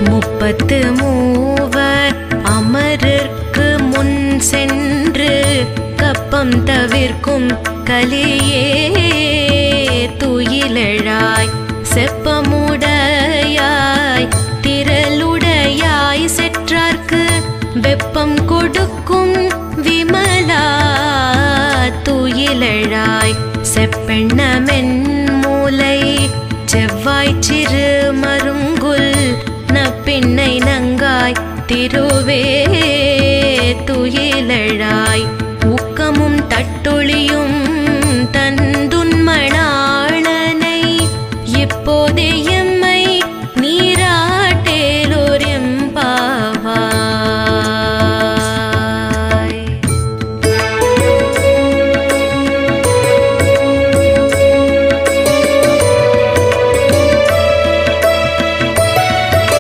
முப்பத்து மூவர் அமரர்க்கு முன் சென்று கப்பம் தவிர்க்கும் கலியே துயிலெழாய் செப்பமுடையாய் திரளுடையாய் செற்றார்க்கு வெப்பம் கொடுக்கும் விமலா துயிலெழாய் செப்பெண்ணமென் மூலை செவ்வாய் சிறு மருங்குல் நப்பின்னை நங்காய் திருவே